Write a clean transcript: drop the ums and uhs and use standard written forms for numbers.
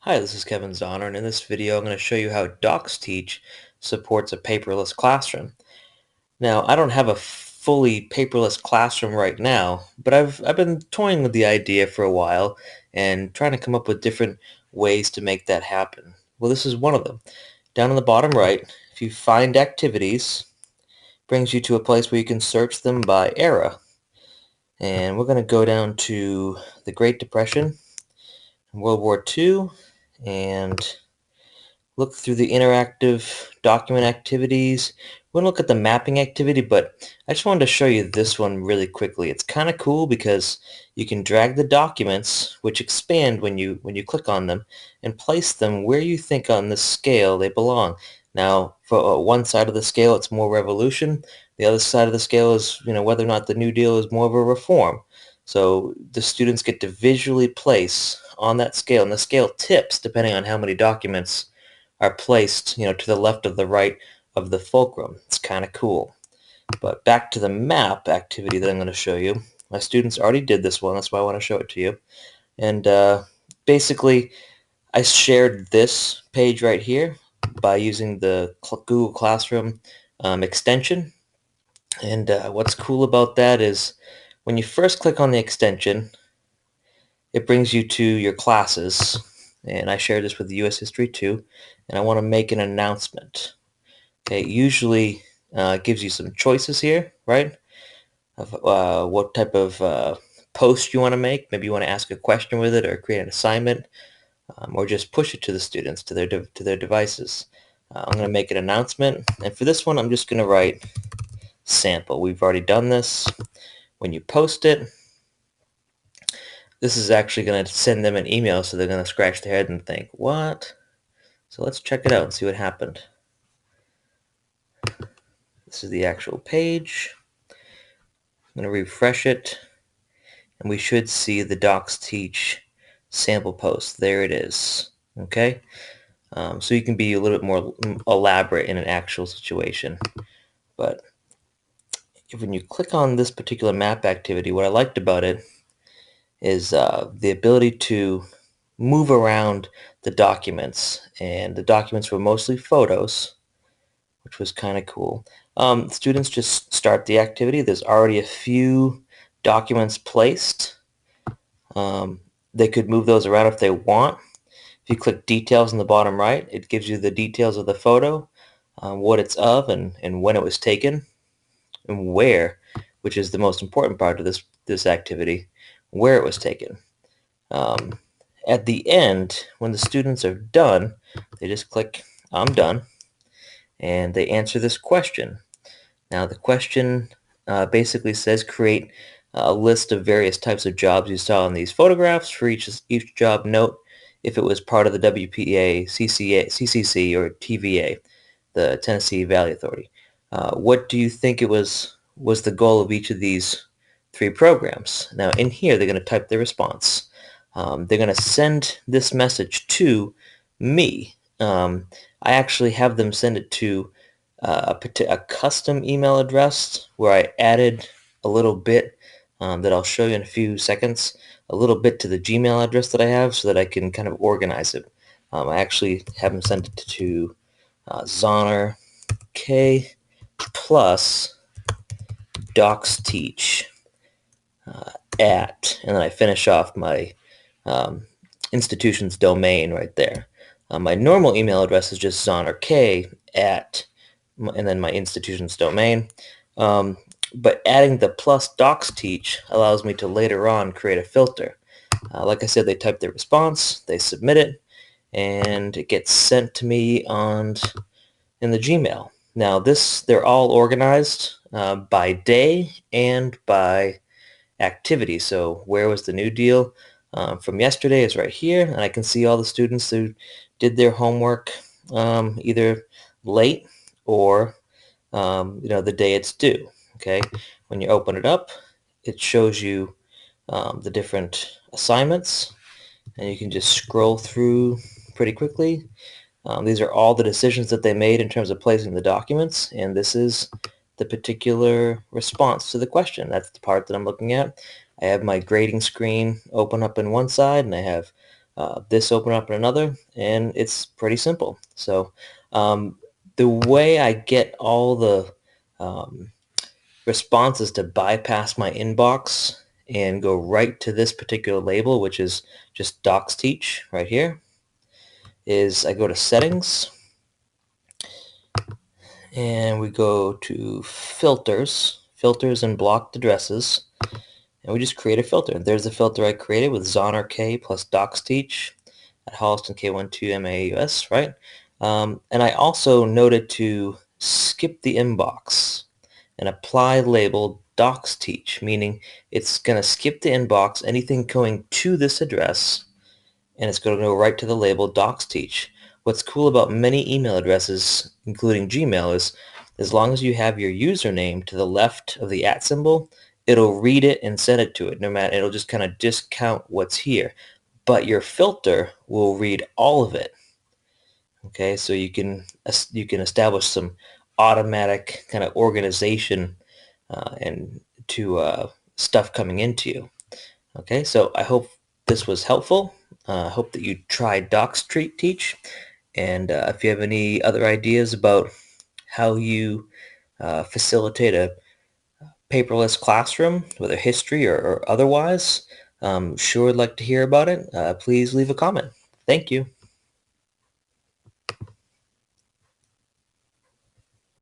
Hi, this is Kevin Zahner, and in this video I'm going to show you how DocsTeach supports a paperless classroom. Now, I don't have a fully paperless classroom right now, but I've been toying with the idea for a while and trying to come up with different ways to make that happen. Well, this is one of them. Down in the bottom right, if you find activities, it brings you to a place where you can search them by era. And we're going to go down to the Great Depression, World War II, and look through the interactive document activities. We're going to look at the mapping activity, but I just wanted to show you this one really quickly. It's kind of cool because you can drag the documents, which expand when you click on them, and place them where you think on the scale they belong. Now, for one side of the scale, it's more revolution. The other side of the scale is, whether or not the New Deal is more of a reform. So the students get to visually place on that scale, and the scale tips depending on how many documents are placed, to the left of the right of the fulcrum. It's kind of cool. But back to the map activity that I'm going to show you. My students already did this one. That's why I want to show it to you. And basically, I shared this page right here by using the Google Classroom extension. And what's cool about that is when you first click on the extension, it brings you to your classes. And I shared this with the U.S. History too. And I want to make an announcement. Okay, it usually gives you some choices here, right? Of what type of post you want to make. Maybe you want to ask a question with it or create an assignment, or just push it to the students, to their devices. I'm going to make an announcement, and for this one, I'm just going to write sample. We've already done this. When you post it, this is actually going to send them an email, so they're going to scratch their head and think, what? So let's check it out and see what happened. This is the actual page. I'm going to refresh it, and we should see the DocsTeach sample post. There it is. Okay, so you can be a little bit more elaborate in an actual situation. But when you click on this particular map activity, what I liked about it is the ability to move around the documents, and the documents were mostly photos, which was kind of cool. Students just start the activity. There's already a few documents placed. They could move those around if they want. If you click details in the bottom right, it gives you the details of the photo, what it's of, and when it was taken, and where, which is the most important part of this activity, where it was taken. At the end, when the students are done, they just click I'm done, and they answer this question. Now the question basically says create a list of various types of jobs you saw in these photographs. For each job, note if it was part of the WPA, CCC, or TVA, the Tennessee Valley Authority. What do you think it was the goal of each of these three programs? Now in here, they're going to type their response. They're going to send this message to me. I actually have them send it to a custom email address where I added a little bit that I'll show you in a few seconds, a little bit to the Gmail address that I have so that I can kind of organize it. I actually have them send it to Zahner K plus DocsTeach at, and then I finish off my institution's domain right there. My normal email address is just Zahner K at, and then my institution's domain. But adding the plus DocsTeach allows me to later on create a filter. Like I said, they type their response, they submit it, and it gets sent to me in the Gmail. Now they're all organized by day and by activity. So where was the New Deal from yesterday is right here, and I can see all the students who did their homework either late or the day it's due. Okay, when you open it up, it shows you the different assignments, and you can just scroll through pretty quickly. These are all the decisions that they made in terms of placing the documents, and this is the particular response to the question. That's the part that I'm looking at. I have my grading screen open up in one side, and I have this open up in another, and it's pretty simple. So um, the way I get all the um, responses to bypass my inbox and go right to this particular label, which is just DocsTeach right here, is I go to settings and we go to filters and blocked addresses, and we just create a filter. There's the filter I created with Zoner K plus DocsTeach at Holliston K12 MAUS, right? And I also noted to skip the inbox and apply label DocsTeach, meaning it's going to skip the inbox, anything going to this address, and it's going to go right to the label DocsTeach. What's cool about many email addresses, including Gmail, is as long as you have your username to the left of the @ symbol, it'll read it and send it to it. No matter, it'll just kind of discount what's here, but your filter will read all of it. Okay, so you can establish some automatic kind of organization and to stuff coming into you. Okay, so I hope this was helpful. I hope that you try DocsTeach, and if you have any other ideas about how you facilitate a paperless classroom, whether history or otherwise, sure would like to hear about it. Please leave a comment. Thank you.